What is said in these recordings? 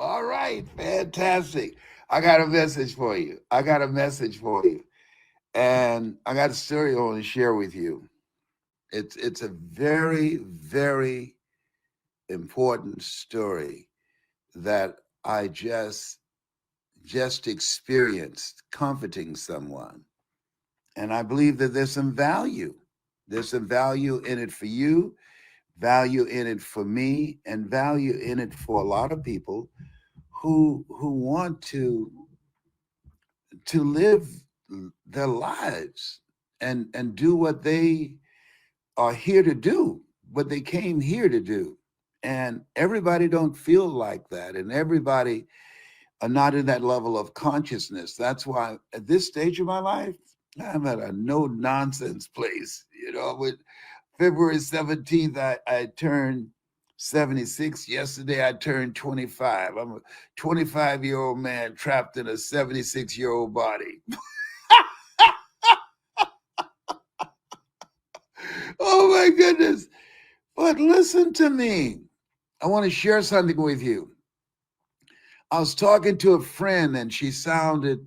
All right, fantastic. I got a message for you. I got a message for you. And I got a story I want to share with you. It's a very, very important story that I just experienced comforting someone. And I believe that there's some value. There's some value in it for you, value in it for me, and value in it for a lot of people who want to live their lives and do what they are here to do, what they came here to do. And everybody don't feel like that, and everybody are not in that level of consciousness. That's why at this stage of my life, I'm at a no nonsense place. With February 17th, I turned 76. Yesterday, I turned 25. I'm a 25-year-old man trapped in a 76-year-old body. Oh my goodness. But listen to me. I want to share something with you. I was talking to a friend and she sounded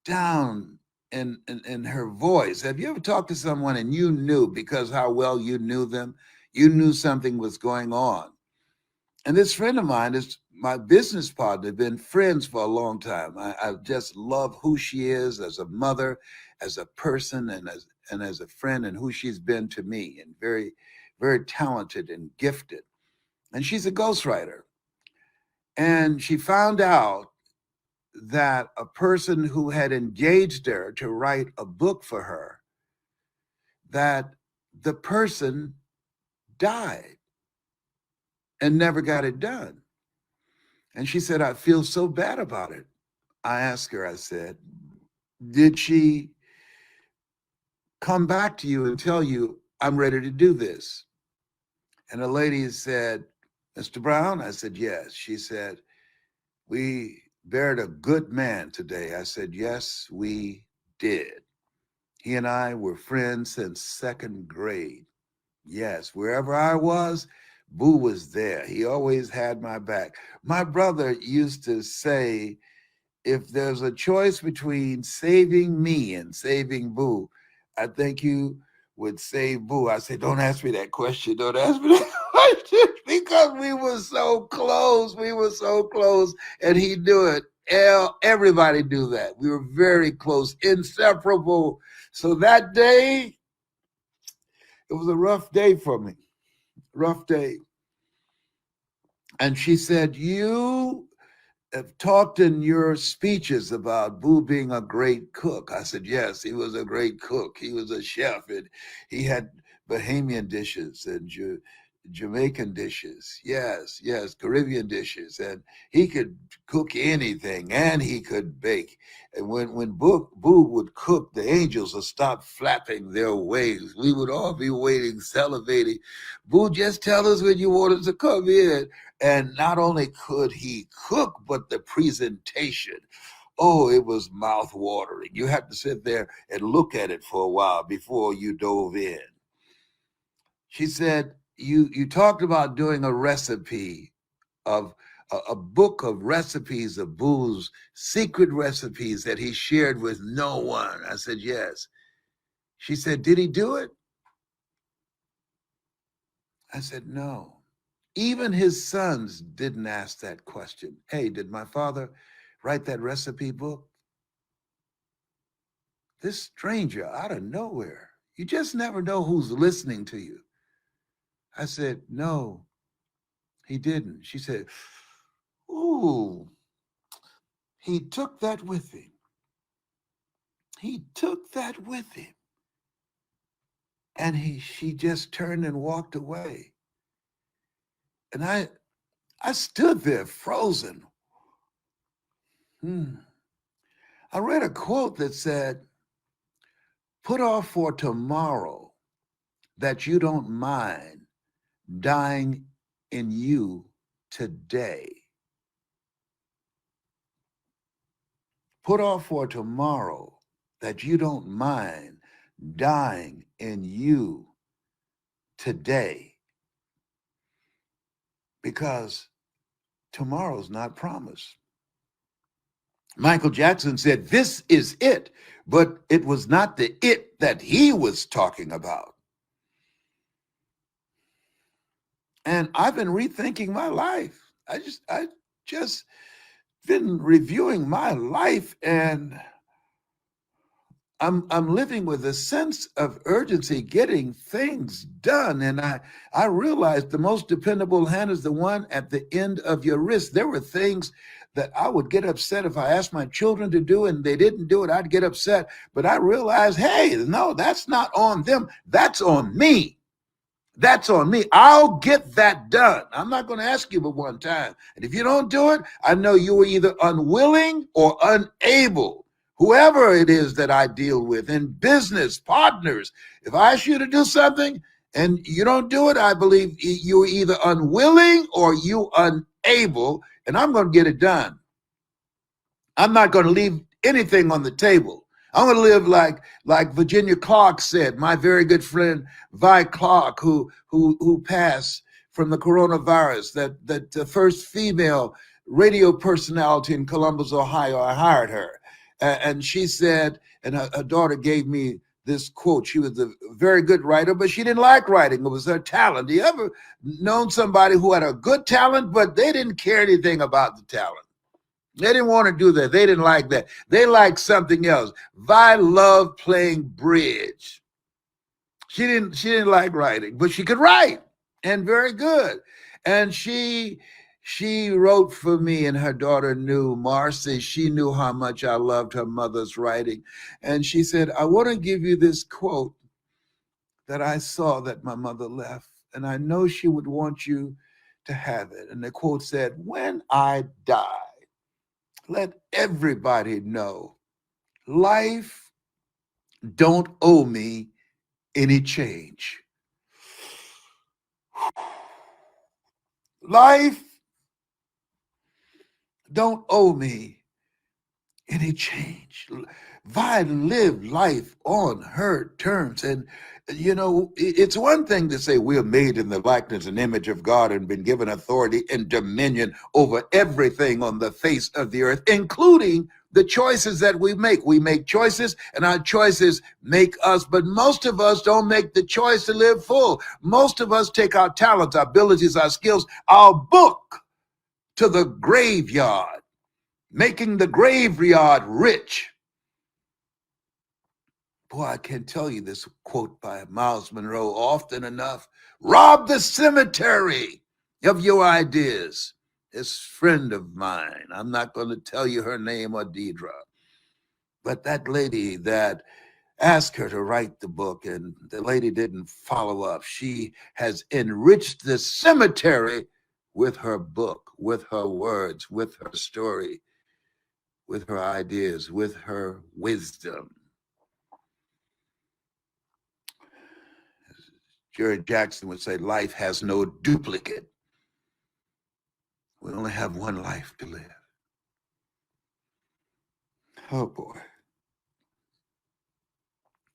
down in her voice. Have you ever talked to someone and you knew because how well you knew them, you knew something was going on? And this friend of mine is my business partner, been friends for a long time. I just love who she is as a mother, as a person, and as a friend, and who she's been to me, and very, very talented and gifted. And she's a ghostwriter. And she found out that a person who had engaged her to write a book for her, that the person died and never got it done. And she said, I feel so bad about it. I asked her, I said, did she come back to you and tell you, I'm ready to do this? And the lady said, Mr. Brown? I said, yes. She said, we buried a good man today. I said, yes, we did. He and I were friends since second grade. Yes, wherever I was, Boo was there. He always had my back. My brother used to say, if there's a choice between saving me and saving Boo, I think you would save Boo. I said, don't ask me that question. Don't ask me that question because we were so close. We were so close, and he knew it. Everybody knew that. We were very close, inseparable. So that day, it was a rough day for me. Rough day. And she said, you have talked in your speeches about Boo being a great cook. I said, yes, he was a great cook. He was a chef, and he had Bahamian dishes and Jamaican dishes. Yes, yes, Caribbean dishes. And he could cook anything, and he could bake. And when Boo would cook, the angels would stop flapping their wings. We would all be waiting, salivating. Boo, just tell us when you want us to come in. And not only could he cook, but the presentation. Oh, it was mouth watering. You had to sit there and look at it for a while before you dove in. She said, you talked about doing a recipe of a book of recipes of Boo's secret recipes that he shared with no one. I said, yes. She said, did he do it? I said, no. Even his sons didn't ask that question. Hey, did my father write that recipe book? This stranger out of nowhere. You just never know who's listening to you. I said, no, he didn't. She said, ooh, he took that with him. He took that with him. And she just turned and walked away. And I stood there frozen. I read a quote that said, put off for tomorrow that you don't mind dying in you today. Put off for tomorrow that you don't mind dying in you today. Because tomorrow's not promised. Michael Jackson said, "This is it," but it was not the it that he was talking about. And I've been rethinking my life. I just been reviewing my life, and I'm living with a sense of urgency, getting things done. And I realized the most dependable hand is the one at the end of your wrist. There were things that I would get upset if I asked my children to do and they didn't do it. I'd get upset. But I realized, hey, no, that's not on them. That's on me. That's on me. I'll get that done. I'm not going to ask you but one time. And if you don't do it, I know you were either unwilling or unable. Whoever it is that I deal with in business, partners, if I ask you to do something and you don't do it, I believe you're either unwilling or you unable, and I'm going to get it done. I'm not going to leave anything on the table. I'm going to live like Virginia Clark said, my very good friend Vi Clark, who passed from the coronavirus, that the first female radio personality in Columbus, Ohio. I hired her, and she said, and her daughter gave me this quote. She was a very good writer, but she didn't like writing. It was her talent. You ever known somebody who had a good talent, but they didn't care anything about the talent? They didn't want to do that. They didn't like that. They liked something else. Vi loved playing bridge. She didn't like writing, but she could write and very good. And she wrote for me, and her daughter knew, Marcy, she knew how much I loved her mother's writing. And she said, I want to give you this quote that I saw that my mother left. And I know she would want you to have it. And the quote said, when I die, let everybody know life don't owe me any change. Life don't owe me any change. Vi lived life on her terms. And, you know, it's one thing to say we're made in the likeness and image of God and been given authority and dominion over everything on the face of the earth, including the choices that we make. We make choices, and our choices make us, but most of us don't make the choice to live full. Most of us take our talents, our abilities, our skills, our book to the graveyard, making the graveyard rich. Boy, I can't tell you this quote by Miles Monroe often enough. Rob the cemetery of your ideas. This friend of mine, I'm not going to tell you her name or Deidre, but that lady that asked her to write the book and the lady didn't follow up, she has enriched the cemetery with her book, with her words, with her story, with her ideas, with her wisdom. Jerry Jackson would say, life has no duplicate. We only have one life to live. Oh boy.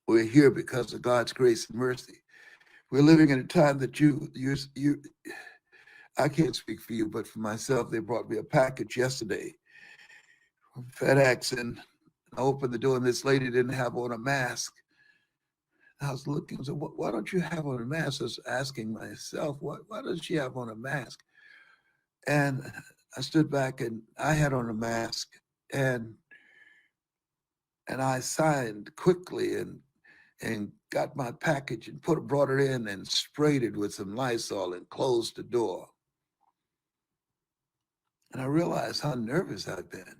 We're here because of God's grace and mercy. We're living in a time that I can't speak for you, but for myself, they brought me a package yesterday from FedEx, and I opened the door, and this lady didn't have on a mask. I was looking, so why don't you have on a mask? I was asking myself, why does she have on a mask? And I stood back, and I had on a mask, and I signed quickly and got my package and brought it in and sprayed it with some Lysol and closed the door. And I realized how nervous I've been,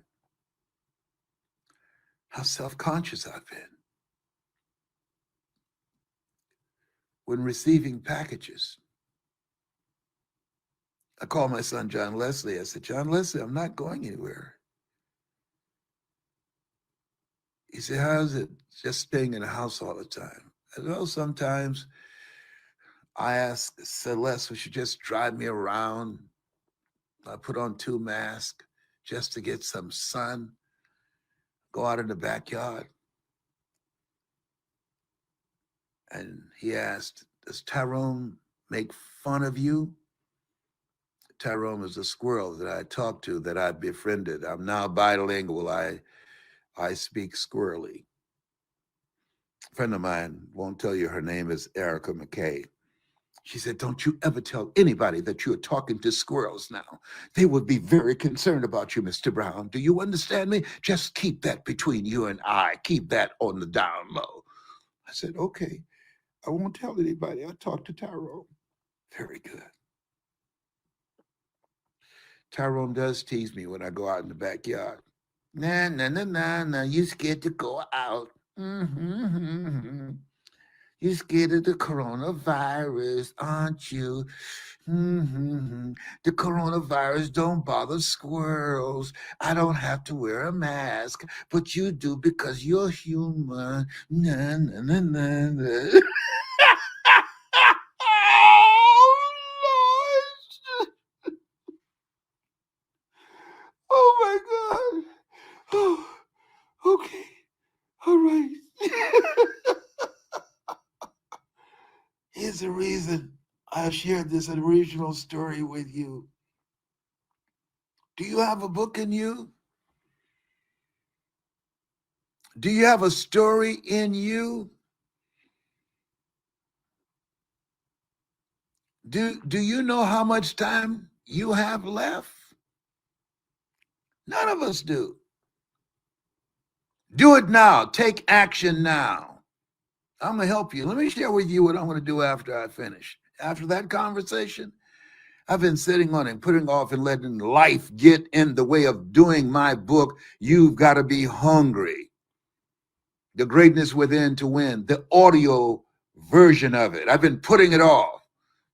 how self-conscious I've been when receiving packages. I called my son, John Leslie. I said, John Leslie, I'm not going anywhere. He said, how's it just staying in the house all the time? I said, well, sometimes I ask Celeste if she just drive me around. I put on 2 masks just to get some sun, go out in the backyard. And he asked, does Tyrone make fun of you? Tyrone is a squirrel that I talked to, that I befriended. I'm now bilingual. I speak squirrely. A friend of mine, won't tell you her name is Erica McKay. She said, "Don't you ever tell anybody that you're talking to squirrels now. They would be very concerned about you, Mr. Brown. Do you understand me? Just keep that between you and I. Keep that on the down low." I said, "Okay, I won't tell anybody. I talked to Tyrone." Very good. Tyrone does tease me when I go out in the backyard. Nah, nah, nah, nah, nah. You scared to go out. Mm-hmm. You scared of the coronavirus, aren't you? Mm-hmm. The coronavirus don't bother squirrels. I don't have to wear a mask, but you do because you're human. Nah, nah, nah, nah, nah. Oh, Lord. Oh, my God. Oh, okay. All right. Here's the reason I shared this original story with you. Do you have a book in you? Do you have a story in you? Do you know how much time you have left? None of us do. Do it now. Take action now. I'm going to help you. Let me share with you what I'm going to do after I finish. After that conversation, I've been sitting on and putting off and letting life get in the way of doing my book. You've got to be hungry. The Greatness Within to Win, the audio version of it. I've been putting it off.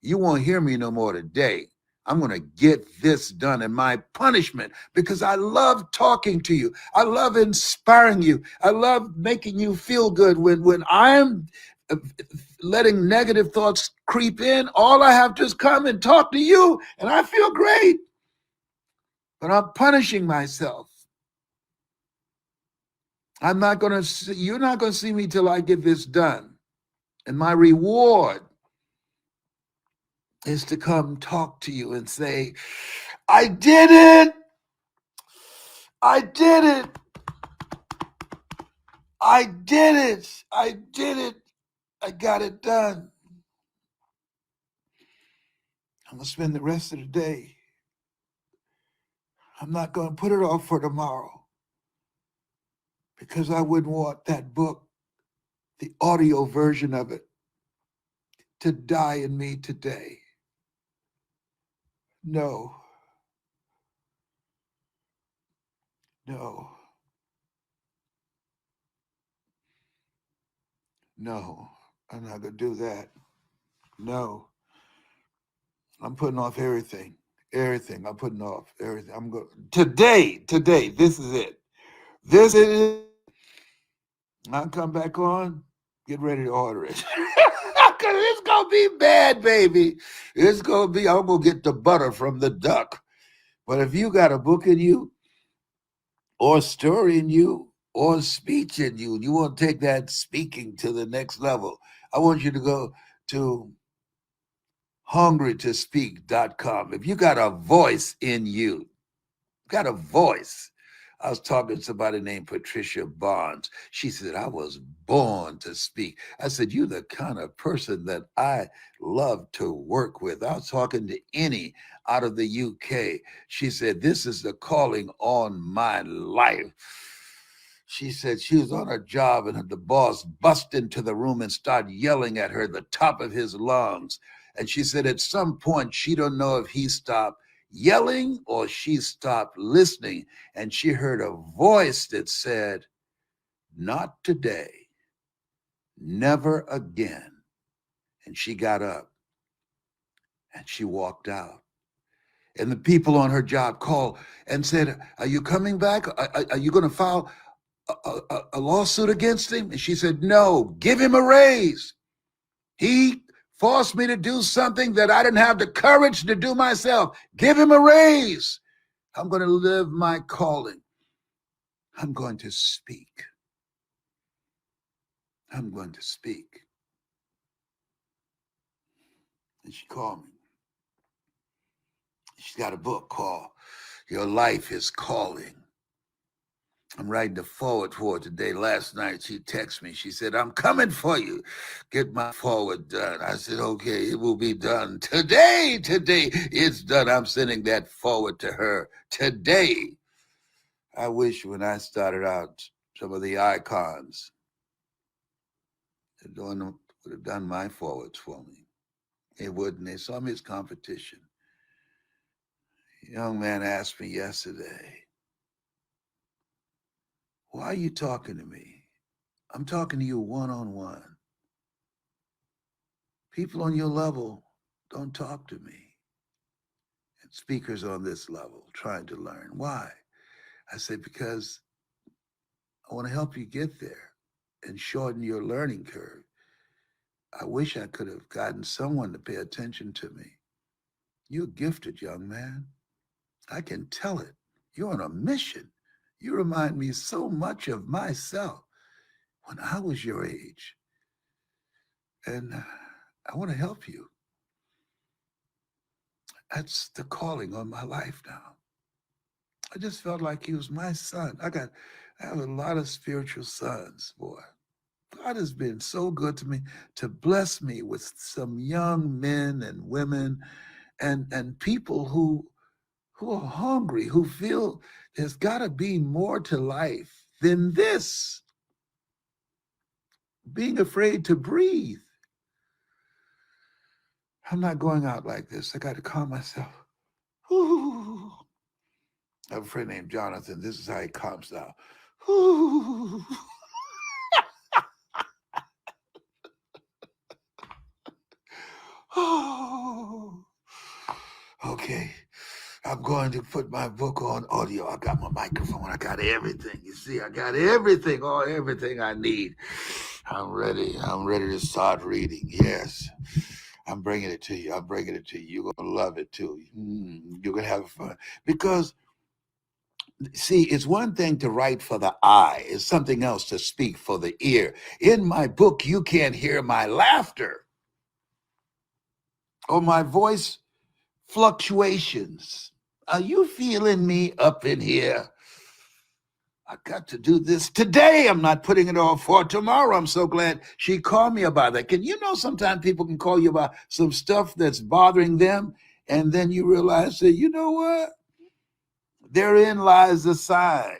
You won't hear me no more today. I'm going to get this done. And my punishment, because I love talking to you. I love inspiring you. I love making you feel good. When I'm letting negative thoughts creep in, all I have to is come and talk to you, and I feel great. But I'm punishing myself. I'm not going to, you're not going to see me till I get this done. And my reward is to come talk to you and say, I did it. I did it. I did it. I did it. I got it done. I'm going to spend the rest of the day. I'm not going to put it off for tomorrow because I wouldn't want that book, the audio version of it, to die in me today. No, no, no. I'm not going to do that. No. I'm putting off everything. Everything. I'm putting off everything. I'm going today. This is it. This is it. I'll come back on. Get ready to order it. Cause it's gonna be bad, baby. It's gonna be. I'm gonna get the butter from the duck. But if you got a book in you, or story in you, or speech in you, and you want to take that speaking to the next level, I want you to go to hungrytospeak.com. If you got a voice in you, got a voice. I was talking to somebody named Patricia Barnes. She said, I was born to speak. I said, you're the kind of person that I love to work with. I was talking to Annie out of the UK. She said, this is the calling on my life. She said she was on her job and the boss bust into the room and started yelling at her the top of his lungs. And she said at some point, she don't know if he stopped yelling or she stopped listening. And she heard a voice that said, not today, never again. And she got up and she walked out. And the people on her job called and said, are you coming back? Are you going to file a lawsuit against him? And she said, no, give him a raise. He forced me to do something that I didn't have the courage to do myself. Give him a raise. I'm going to live my calling. I'm going to speak. I'm going to speak. And she called me. She's got a book called Your Life is Calling. I'm writing the forward for it today. Last night she texted me. She said, I'm coming for you. Get my forward done. I said, okay, it will be done today. Today it's done. I'm sending that forward to her today. I wish when I started out, some of the icons would have done my forwards for me. They wouldn't. They saw me as competition. A young man asked me yesterday, why are you talking to me? I'm talking to you one-on-one. People on your level don't talk to me. And speakers on this level trying to learn. Why? I said, because I want to help you get there and shorten your learning curve. I wish I could have gotten someone to pay attention to me. You're a gifted young man. I can tell it. You're on a mission. You remind me so much of myself when I was your age. And I want to help you. That's the calling on my life now. I just felt like he was my son. I have a lot of spiritual sons, boy. God has been so good to me to bless me with some young men and women and people who are hungry, who feel there's got to be more to life than this. Being afraid to breathe. I'm not going out like this. I got to calm myself. Ooh. I have a friend named Jonathan. This is how he calms down. Ooh. Oh. Okay. I'm going to put my book on audio. I got my microphone. I got everything. You see, I got everything, everything I need. I'm ready. I'm ready to start reading. Yes. I'm bringing it to you. I'm bringing it to you. You're going to love it too. You're going to have fun. Because, see, it's one thing to write for the eye. It's something else to speak for the ear. In my book, you can't hear my laughter or my voice fluctuations. Are you feeling me up in here? I got to do this today. I'm not putting it off for tomorrow. I'm so glad she called me about that. Can you know sometimes people can call you about some stuff that's bothering them, and then you realize that, you know what? Therein lies the sign.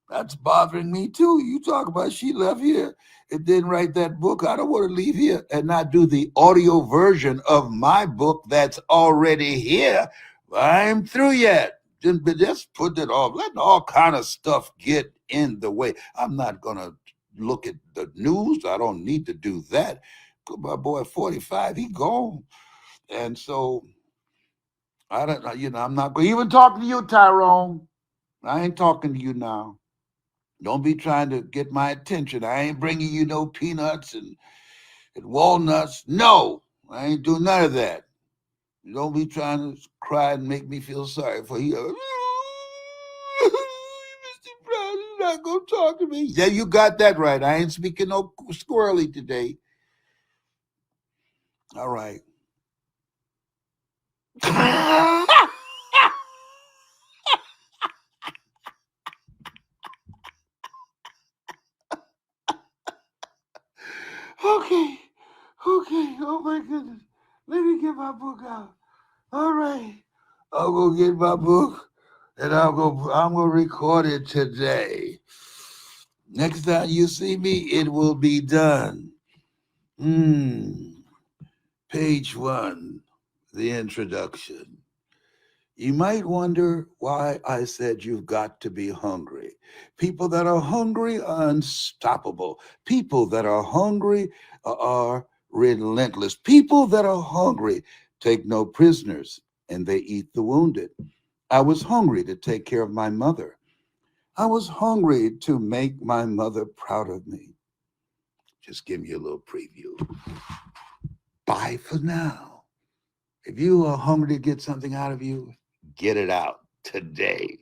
That's bothering me too. You talk about she left here and didn't write that book. I don't want to leave here and not do the audio version of my book that's already here. I ain't through yet. Just put it off. Letting all kind of stuff get in the way. I'm not gonna look at the news. I don't need to do that. My boy 45, he gone. And so I don't, I'm not going to even talk to you, Tyrone. I ain't talking to you now. Don't be trying to get my attention. I ain't bringing you no peanuts and walnuts. No, I ain't doing none of that. Don't be trying to cry and make me feel sorry for you. Mr. Brown is not going to talk to me. Yeah, you got that right. I ain't speaking no squirrely today. All right. Okay. Okay. Oh my goodness. Let me get my book out. All right. I'll go get my book and I'm gonna record it today. Next time you see me, it will be done. Page 1, the introduction. You might wonder why I said you've got to be hungry. People that are hungry are unstoppable. People that are hungry are relentless. People that are hungry take no prisoners and they eat the wounded. I was hungry to take care of my mother. I was hungry to make my mother proud of me. Just give me a little preview. Bye for now. If you are hungry to get something out of you, get it out today.